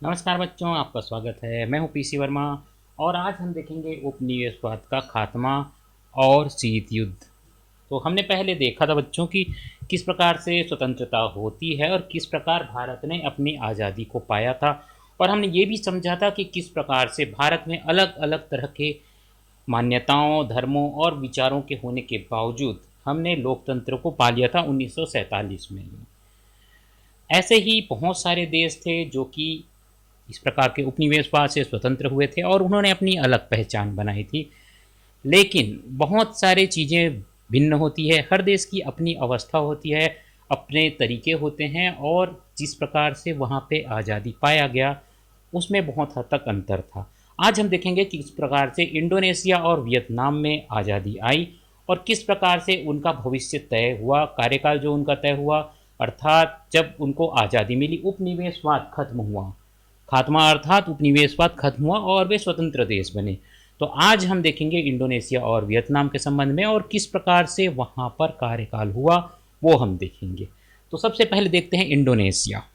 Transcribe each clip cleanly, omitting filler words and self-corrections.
नमस्कार बच्चों, आपका स्वागत है। मैं हूं पीसी वर्मा और आज हम देखेंगे उपनिवेशवाद का खात्मा और शीत युद्ध। तो हमने पहले देखा था बच्चों कि किस प्रकार से स्वतंत्रता होती है और किस प्रकार भारत ने अपनी आज़ादी को पाया था। और हमने ये भी समझा था कि किस प्रकार से भारत में अलग अलग तरह के मान्यताओं, धर्मों और विचारों के होने के बावजूद हमने लोकतंत्र को पा लिया था 1947 में। ऐसे ही बहुत सारे देश थे जो कि इस प्रकार के उपनिवेशवाद से स्वतंत्र हुए थे और उन्होंने अपनी अलग पहचान बनाई थी। लेकिन बहुत सारी चीज़ें भिन्न होती है, हर देश की अपनी अवस्था होती है, अपने तरीके होते हैं और जिस प्रकार से वहाँ पे आज़ादी पाया गया उसमें बहुत हद तक अंतर था। आज हम देखेंगे कि किस प्रकार से इंडोनेशिया और वियतनाम में आज़ादी आई और किस प्रकार से उनका भविष्य तय हुआ, कार्यकाल जो उनका तय हुआ, अर्थात जब उनको आज़ादी मिली उपनिवेशवाद खत्म हुआ, खात्मा अर्थात उपनिवेशवाद खत्म हुआ और वे स्वतंत्र देश बने। तो आज हम देखेंगे इंडोनेशिया और वियतनाम के संबंध में और किस प्रकार से वहाँ पर कार्यकाल हुआ वो हम देखेंगे। तो सबसे पहले देखते हैं इंडोनेशिया।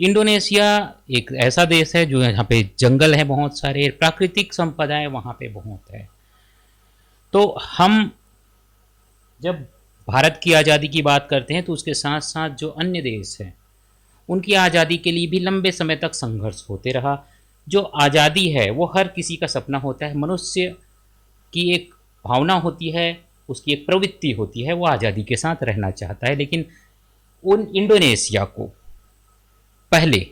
इंडोनेशिया एक ऐसा देश है जो यहाँ पे जंगल है, बहुत सारे प्राकृतिक संपदाएं वहाँ पे बहुत है। तो हम जब भारत की आज़ादी की बात करते हैं तो उसके साथ साथ जो अन्य देश हैं उनकी आज़ादी के लिए भी लंबे समय तक संघर्ष होते रहा। जो आज़ादी है वो हर किसी का सपना होता है, मनुष्य की एक भावना होती है, उसकी एक प्रवृत्ति होती है, वो आज़ादी के साथ रहना चाहता है। लेकिन उन इंडोनेशिया को पहले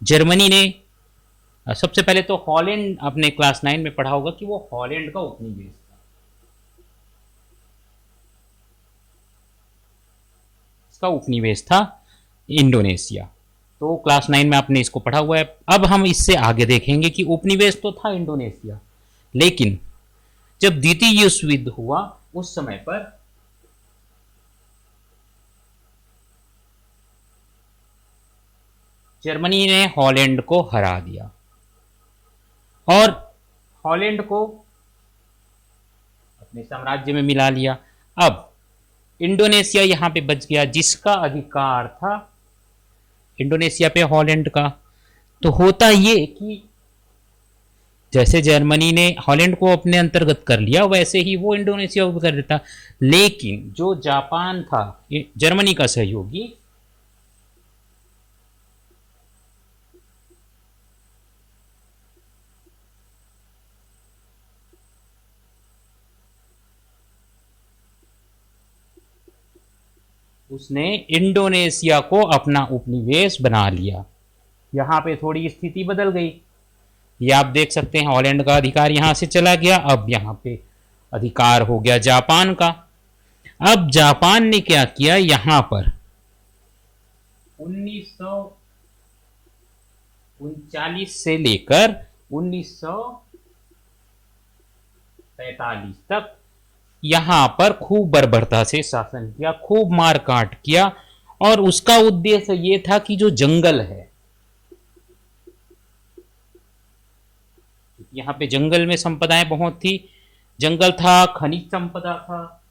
जर्मनी ने, सबसे पहले तो हॉलैंड, आपने क्लास 9 में पढ़ा होगा कि वो हॉलैंड का उपनिवेश था, इसका उपनिवेश था इंडोनेशिया। तो क्लास 9 में आपने इसको पढ़ा हुआ है। अब हम इससे आगे देखेंगे कि उपनिवेश तो था इंडोनेशिया, लेकिन जब द्वितीय विश्व युद्ध हुआ उस समय पर जर्मनी ने हॉलैंड को हरा दिया और हॉलैंड को अपने साम्राज्य में मिला लिया। अब इंडोनेशिया यहाँ पे बच गया जिसका अधिकार था इंडोनेशिया पे हॉलैंड का। तो होता ये कि जैसे जर्मनी ने हॉलैंड को अपने अंतर्गत कर लिया वैसे ही वो इंडोनेशिया को कर देता। लेकिन जो जापान था जर्मनी का सहयोगी, उसने इंडोनेशिया को अपना उपनिवेश बना लिया। यहाँ पे थोड़ी स्थिति बदल गई। ये आप देख सकते हैं, हॉलैंड का अधिकार यहाँ से चला गया, अब यहाँ पे अधिकार हो गया जापान का। अब जापान ने क्या किया, यहाँ पर 1939 से लेकर 1945 तक यहाँ पर खूब बर्बरता से शासन किया, खूब मार काट किया। और उसका उद्देश्य ये था कि जो जंगल है, यहाँ पे जंगल में संपदाएं बहुत थी, जंगल था, खनिज संपदा था,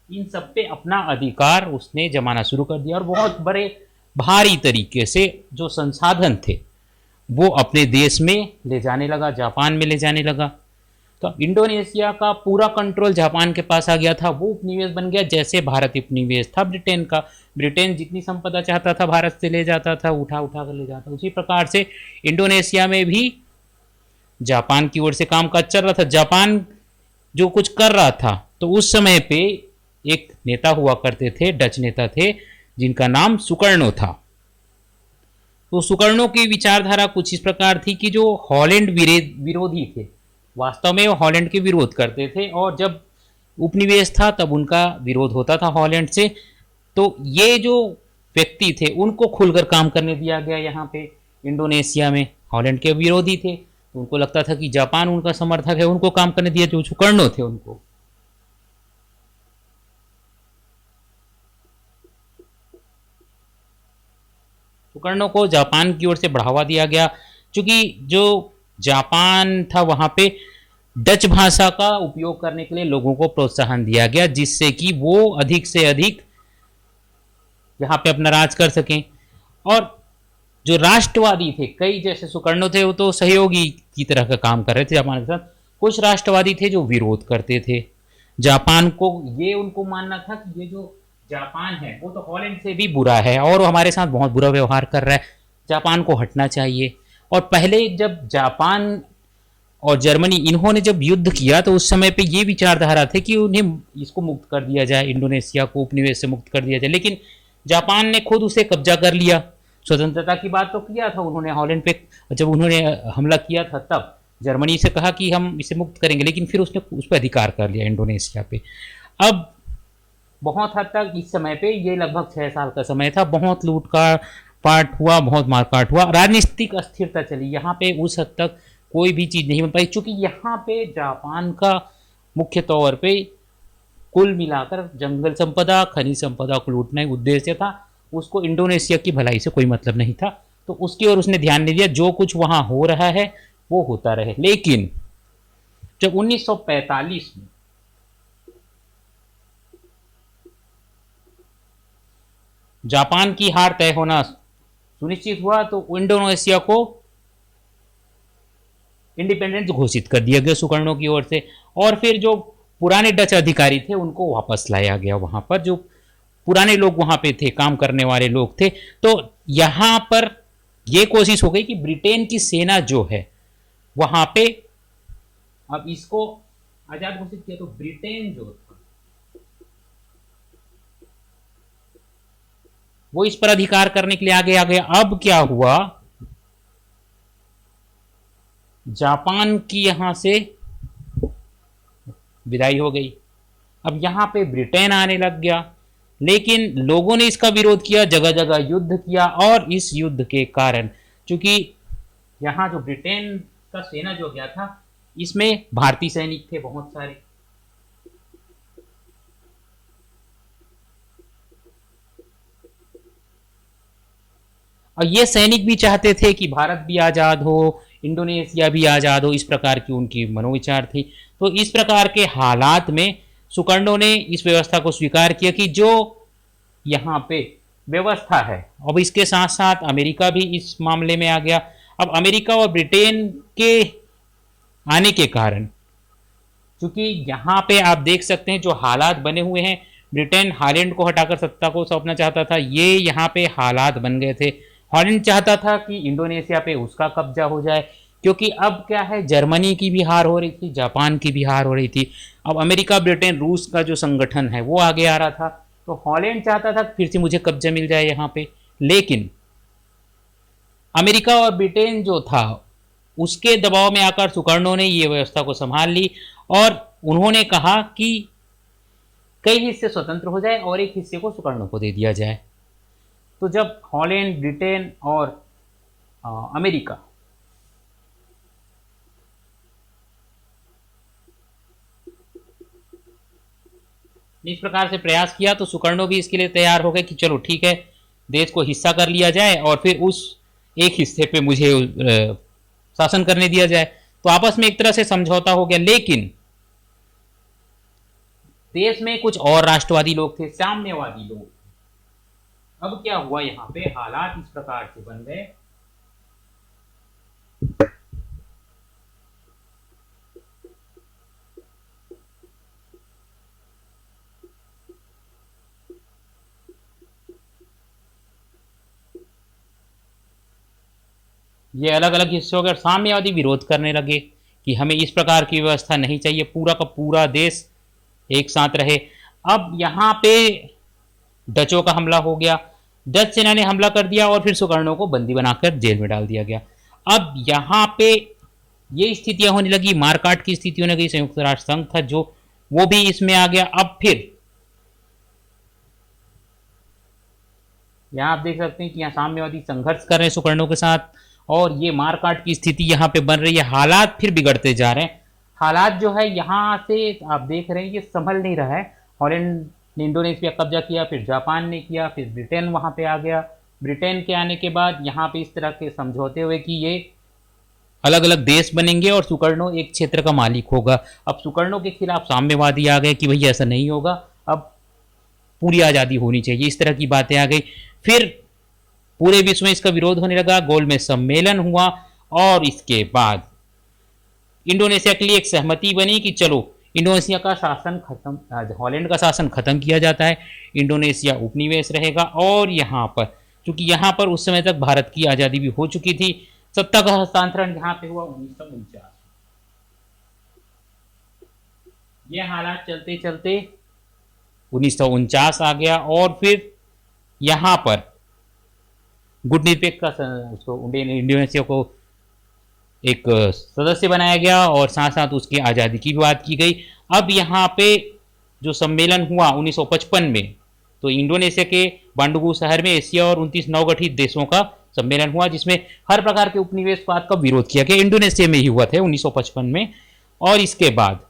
इन सब पे अपना अधिकार उसने जमाना शुरू कर दिया और बहुत बड़े भारी तरीके से जो संसाधन थे वो अपने देश में ले जाने लगा, जापान में ले जाने लगा। तो इंडोनेशिया का पूरा कंट्रोल जापान के पास आ गया था। वो उपनिवेश बन गया जैसे भारत उपनिवेश था ब्रिटेन का। ब्रिटेन जितनी संपदा चाहता था भारत से ले जाता था, उठा उठा कर ले जाता। उसी प्रकार से इंडोनेशिया में भी जापान की ओर से काम काज चल रहा था। जापान जो कुछ कर रहा था तो उस समय पे एक नेता हुआ करते थे, डच नेता थे जिनका नाम सुकर्णो था। तो सुकर्णो की विचारधारा कुछ इस प्रकार थी कि जो हॉलैंड विरोधी थे, वास्तव में वो हॉलैंड के विरोध करते थे और जब उपनिवेश था तब उनका विरोध होता था हॉलैंड से। तो ये जो व्यक्ति थे उनको खुलकर काम करने दिया गया यहाँ पे इंडोनेशिया में। हॉलैंड के विरोधी थे तो उनको लगता था कि जापान उनका समर्थक है, उनको काम करने दिया, जो सुकर्णो थे उनको। सुकर्णो को जापान की ओर से बढ़ावा दिया गया, क्योंकि जो जापान था वहां पे डच भाषा का उपयोग करने के लिए लोगों को प्रोत्साहन दिया गया, जिससे कि वो अधिक से अधिक यहाँ पे अपना राज कर सकें। और जो राष्ट्रवादी थे, कई जैसे सुकर्णो थे वो तो सहयोगी की तरह का काम कर रहे थे जापान के साथ, कुछ राष्ट्रवादी थे जो विरोध करते थे जापान को। ये उनको मानना था कि ये जो जापान है वो तो हॉलैंड से भी बुरा है और वो हमारे साथ बहुत बुरा व्यवहार कर रहा है, जापान को हटना चाहिए। और पहले जब जापान और जर्मनी इन्होंने जब युद्ध किया तो उस समय पे ये विचारधारा थे कि उन्हें इसको मुक्त कर दिया जाए, इंडोनेशिया को उपनिवेश से मुक्त कर दिया जाए, लेकिन जापान ने खुद उसे कब्जा कर लिया। स्वतंत्रता की बात तो किया था उन्होंने हॉलैंड पे, जब उन्होंने हमला किया था तब जर्मनी से कहा कि हम इसे मुक्त करेंगे, लेकिन फिर उसने उस पर अधिकार कर लिया इंडोनेशिया पे। अब बहुत हद तक इस समय पे, ये लगभग 6 साल का समय था, बहुत लूट का पाट हुआ, बहुत मारकाट हुआ, राजनीतिक अस्थिरता चली यहाँ पे। उस हद तक कोई भी चीज़ नहीं बन पाई, चूंकि यहाँ पे जापान का मुख्य तौर पे कुल मिलाकर जंगल संपदा, खनिज संपदा को लूटना ही उद्देश्य था। उसको इंडोनेशिया की भलाई से कोई मतलब नहीं था, तो उसकी ओर उसने ध्यान नहीं दिया। जो कुछ वहां हो रहा है वो होता रहे। लेकिन जब 1945 में जापान की हार तय होना सुनिश्चित हुआ तो इंडोनेशिया को इंडिपेंडेंस घोषित कर दिया गया सुकर्णो की ओर से। और फिर जो पुराने डच अधिकारी थे उनको वापस लाया गया वहां पर, जो पुराने लोग वहां पे थे, काम करने वाले लोग थे। तो यहां पर यह कोशिश हो गई कि ब्रिटेन की सेना जो है वहां पे, अब इसको आजाद घोषित किया तो ब्रिटेन जो था वो इस पर अधिकार करने के लिए आगे आ गया। अब क्या हुआ, जापान की यहां से विदाई हो गई, अब यहां पे ब्रिटेन आने लग गया। लेकिन लोगों ने इसका विरोध किया, जगह जगह युद्ध किया, और इस युद्ध के कारण, चूंकि यहां जो ब्रिटेन का सेना जो गया था इसमें भारतीय सैनिक थे बहुत सारे, और ये सैनिक भी चाहते थे कि भारत भी आज़ाद हो, इंडोनेशिया भी आज़ाद हो, इस प्रकार की उनकी मनोविचार थी। तो इस प्रकार के हालात में सुकर्णो ने इस व्यवस्था को स्वीकार किया कि जो यहाँ पे व्यवस्था है, अब इसके साथ साथ अमेरिका भी इस मामले में आ गया। अब अमेरिका और ब्रिटेन के आने के कारण, क्योंकि यहाँ पे आप देख सकते हैं जो हालात बने हुए हैं, ब्रिटेन हॉलैंड को हटाकर सत्ता को सौंपना चाहता था, ये यहाँ पे हालात बन गए थे। हॉलैंड चाहता था कि इंडोनेशिया पे उसका कब्जा हो जाए, क्योंकि अब क्या है, जर्मनी की भी हार हो रही थी, जापान की भी हार हो रही थी। अब अमेरिका, ब्रिटेन, रूस का जो संगठन है वो आगे आ रहा था, तो हॉलैंड चाहता था फिर से मुझे कब्जा मिल जाए यहाँ पे। लेकिन अमेरिका और ब्रिटेन जो था उसके दबाव में आकर सुकर्णो ने ये व्यवस्था को संभाल ली, और उन्होंने कहा कि कई हिस्से स्वतंत्र हो जाए और एक हिस्से को सुकर्णो को दे दिया जाए। तो जब हॉलैंड, ब्रिटेन और अमेरिका ने इस प्रकार से प्रयास किया तो सुकर्णो भी इसके लिए तैयार हो गए कि चलो ठीक है, देश को हिस्सा कर लिया जाए और फिर उस एक हिस्से पे मुझे शासन करने दिया जाए। तो आपस में एक तरह से समझौता हो गया। लेकिन देश में कुछ और राष्ट्रवादी लोग थे, साम्यवादी लोग। अब क्या हुआ, यहाँ पे हालात इस प्रकार से बन गए, ये अलग अलग हिस्सों हो गए। साम्यवादी विरोध करने लगे कि हमें इस प्रकार की व्यवस्था नहीं चाहिए, पूरा का पूरा देश एक साथ रहे। अब यहाँ पे डचों का हमला हो गया, डच सेना ने हमला कर दिया और फिर सुकर्णो को बंदी बनाकर जेल में डाल दिया गया। अब यहाँ पे ये स्थितियां होने लगी, मारकाट की स्थिति होने लगी। संयुक्त राष्ट्र संघ था जो, वो भी इसमें आ गया। अब फिर यहाँ आप देख सकते हैं कि यहाँ साम्यवादी संघर्ष कर रहे हैं सुकर्णो के साथ, और ये मारकाट की स्थिति यहाँ पे बन रही है। हालात फिर बिगड़ते जा रहे हैं। हालात जो है यहाँ से आप देख रहे हैं ये संभल नहीं रहा है। हॉलैंड ने इंडोनेशिया कब्जा किया, फिर जापान ने किया, फिर ब्रिटेन वहाँ पे आ गया। ब्रिटेन के आने के बाद यहाँ पे इस तरह के समझौते हुए कि ये अलग अलग देश बनेंगे और सुकर्णो एक क्षेत्र का मालिक होगा। अब सुकर्णो के खिलाफ साम्यवादी आ गए कि भैया ऐसा नहीं होगा, अब पूरी आज़ादी होनी चाहिए, इस तरह की बातें आ गई। फिर पूरे विश्व में इसका विरोध होने लगा, गोल में सम्मेलन हुआ और इसके बाद इंडोनेशिया के लिए एक सहमति बनी कि चलो इंडोनेशिया का शासन खत्म, हॉलैंड का शासन खत्म किया जाता है, इंडोनेशिया उपनिवेश रहेगा। और यहाँ पर चूंकि यहाँ पर उस समय तक भारत की आज़ादी भी हो चुकी थी, सत्ता का हस्तांतरण यहाँ पे हुआ 1949। ये हालात चलते चलते 1949 आ गया और फिर यहाँ पर गुटनिरपेक्ष का उसको इंडोनेशिया को एक सदस्य बनाया गया और साथ साथ उसकी आज़ादी की भी बात की गई। अब यहाँ पे जो सम्मेलन हुआ 1955 में, तो इंडोनेशिया के बांडुगु शहर में एशिया और 29 नवगठित देशों का सम्मेलन हुआ, जिसमें हर प्रकार के उपनिवेशवाद का विरोध किया गया। इंडोनेशिया में ही हुआ था 1955 में। और इसके बाद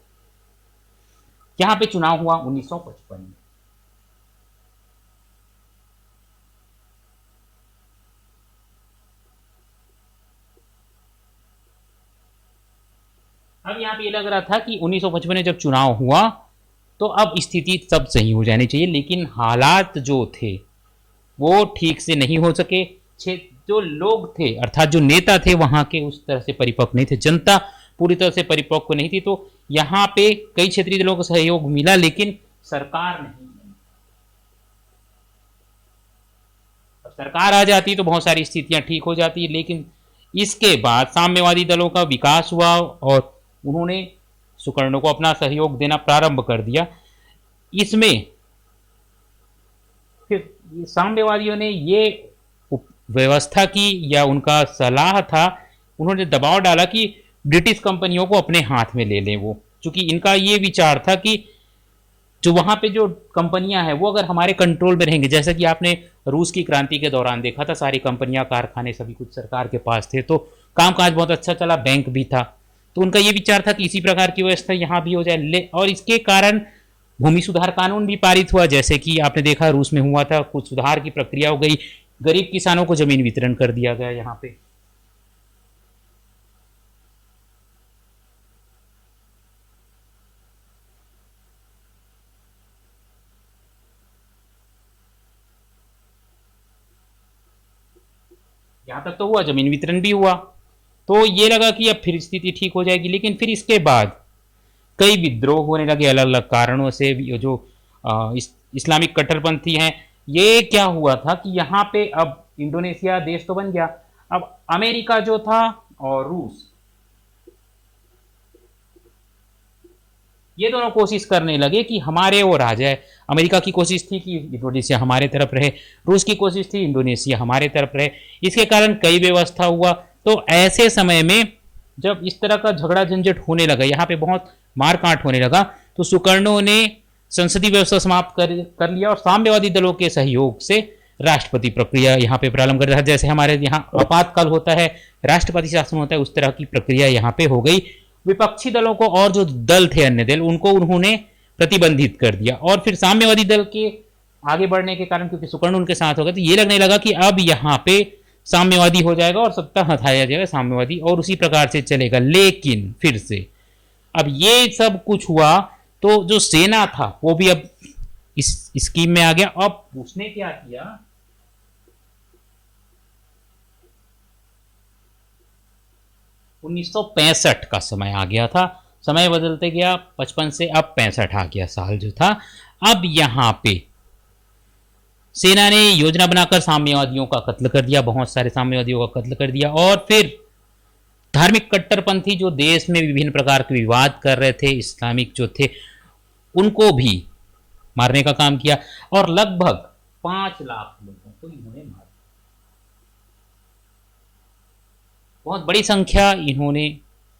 यहाँ पे चुनाव हुआ 1955 में। अब यहाँ पे ये लग रहा था कि 1955 में जब चुनाव हुआ तो अब स्थिति सब सही हो जानी चाहिए, लेकिन हालात जो थे वो ठीक से नहीं हो सके। जो लोग थे अर्थात जो नेता थे वहां के उस तरह से परिपक्व नहीं थे, जनता पूरी तरह से परिपक्व नहीं थी। तो यहाँ पे कई क्षेत्रीय दलों को सहयोग मिला लेकिन सरकार नहीं। अब सरकार आ जाती तो बहुत सारी स्थितियां ठीक हो जाती, लेकिन इसके बाद साम्यवादी दलों का विकास हुआ और उन्होंने सुकर्णो को अपना सहयोग देना प्रारंभ कर दिया। इसमें फिर साम्यवादियों ने ये व्यवस्था की या उनका सलाह था, उन्होंने दबाव डाला कि ब्रिटिश कंपनियों को अपने हाथ में ले लें वो, क्योंकि इनका ये विचार था कि जो वहाँ पे जो कंपनियां हैं वो अगर हमारे कंट्रोल में रहेंगे, जैसा कि आपने रूस की क्रांति के दौरान देखा था, सारी कंपनियां कारखाने सभी कुछ सरकार के पास थे, तो कामकाज बहुत अच्छा चला, बैंक भी था। तो उनका ये विचार था कि इसी प्रकार की व्यवस्था यहाँ भी हो जाए। और इसके कारण भूमि सुधार कानून भी पारित हुआ, जैसे कि आपने देखा रूस में हुआ था, कुछ सुधार की प्रक्रिया हो गई, गरीब किसानों को जमीन वितरण कर दिया गया यहाँ पे। यहाँ तक तो हुआ, जमीन वितरण भी हुआ, तो ये लगा कि अब फिर स्थिति ठीक हो जाएगी। लेकिन फिर इसके बाद कई विद्रोह होने लगे अलग अलग कारणों से। जो इस्लामिक कट्टरपंथी हैं, ये क्या हुआ था कि यहाँ पे अब इंडोनेशिया देश तो बन गया, अब अमेरिका जो था और रूस, ये दोनों कोशिश करने लगे कि हमारे ओर आ जाए। अमेरिका की कोशिश थी कि इंडोनेशिया हमारे तरफ रहे, रूस की कोशिश थी इंडोनेशिया हमारे तरफ रहे। इसके कारण कई व्यवस्था हुआ। तो ऐसे समय में जब इस तरह का झगड़ा झंझट होने लगा, यहाँ पे बहुत मारकाट होने लगा, तो सुकर्णो ने संसदीय व्यवस्था समाप्त कर लिया और साम्यवादी दलों के सहयोग से राष्ट्रपति प्रक्रिया यहाँ पे प्रारंभ कर रहा है। जैसे हमारे यहाँ आपातकाल होता है, राष्ट्रपति शासन होता है, उस तरह की प्रक्रिया यहाँ पे हो गई। विपक्षी दलों को और जो दल थे अन्य दल, उनको उन्होंने प्रतिबंधित कर दिया। और फिर साम्यवादी दल के आगे बढ़ने के कारण, क्योंकि सुकर्ण उनके साथ हो गए, तो ये लगने लगा कि अब यहाँ पे साम्यवादी हो जाएगा और सत्ता हटाया जाएगा साम्यवादी, और उसी प्रकार से चलेगा। लेकिन फिर से अब ये सब कुछ हुआ तो जो सेना था वो भी अब इस स्कीम में आ गया। अब उसने क्या किया, 1965 का समय आ गया था, समय बदलते गया, 55 से अब 65 आ गया साल जो था। अब यहां पे सेना ने योजना बनाकर साम्यवादियों का कत्ल कर दिया, बहुत सारे साम्यवादियों का कत्ल कर दिया। और फिर धार्मिक कट्टरपंथी जो देश में विभिन्न प्रकार के विवाद कर रहे थे, इस्लामिक जो थे, उनको भी मारने का काम किया और लगभग 5 लाख लोगों को इन्होंने मारा। बहुत बड़ी संख्या इन्होंने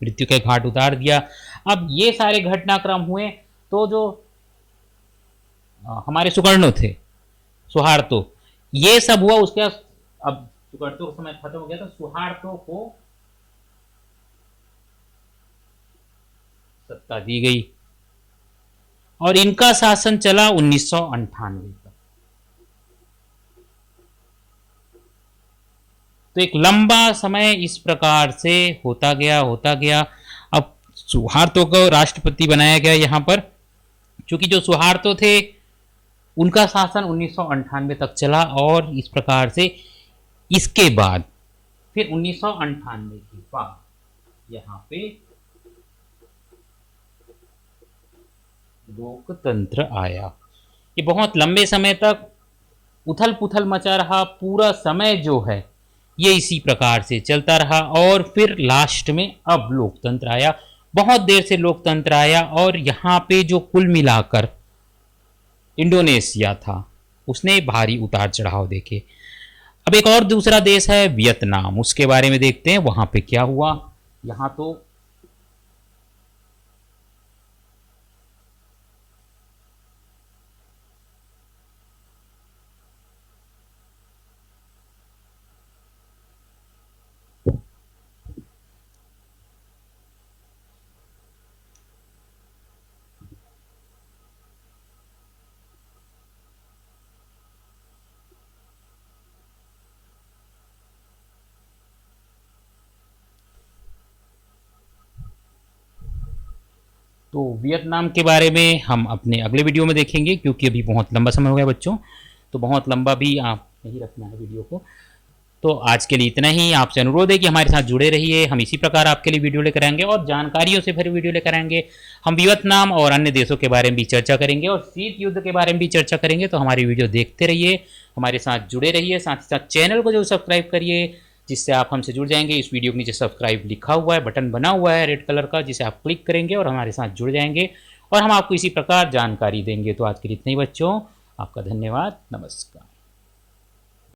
मृत्यु के घाट उतार दिया। अब ये सारे घटनाक्रम हुए तो जो हमारे सुकर्णो थे, सुहार्तो, ये सब हुआ। उसके बाद अब सुकर्णो का समय खत्म हो गया, तो सुहार्तो को सत्ता दी गई और इनका शासन चला 1998 तक। तो एक लंबा समय इस प्रकार से होता गया। अब सुहार्तो को राष्ट्रपति बनाया गया यहाँ पर, क्योंकि जो सुहार्तो थे उनका शासन 1998 तक चला, और इस प्रकार से इसके बाद फिर 1998 के बाद यहाँ पे लोकतंत्र आया। ये बहुत लंबे समय तक उथल पुथल मचा रहा, पूरा समय जो है ये इसी प्रकार से चलता रहा, और फिर लास्ट में अब लोकतंत्र आया। बहुत देर से लोकतंत्र आया, और यहाँ पे जो कुल मिलाकर इंडोनेशिया था उसने भारी उतार चढ़ाव देखे। अब एक और दूसरा देश है वियतनाम, उसके बारे में देखते हैं वहां पे क्या हुआ। यहाँ तो वियतनाम के बारे में हम अपने अगले वीडियो में देखेंगे, क्योंकि अभी बहुत लंबा समय हो गया बच्चों, तो बहुत लंबा भी आप नहीं रखना है वीडियो को। तो आज के लिए इतना ही। आपसे अनुरोध है कि हमारे साथ जुड़े रहिए, हम इसी प्रकार आपके लिए वीडियो लेकर आएंगे और जानकारियों से भरे वीडियो लेकर आएंगे। हम वियतनाम और अन्य देशों के बारे में भी चर्चा करेंगे, और शीत युद्ध के बारे में भी चर्चा करेंगे। तो हमारी वीडियो देखते रहिए, हमारे साथ जुड़े रहिए, साथ ही साथ चैनल को जो सब्सक्राइब करिए, जिससे आप हमसे जुड़ जाएंगे। इस वीडियो के नीचे सब्सक्राइब लिखा हुआ है, बटन बना हुआ है रेड कलर का, जिसे आप क्लिक करेंगे और हमारे साथ जुड़ जाएंगे, और हम आपको इसी प्रकार जानकारी देंगे। तो आज के लिए इतना ही बच्चों, आपका धन्यवाद, नमस्कार।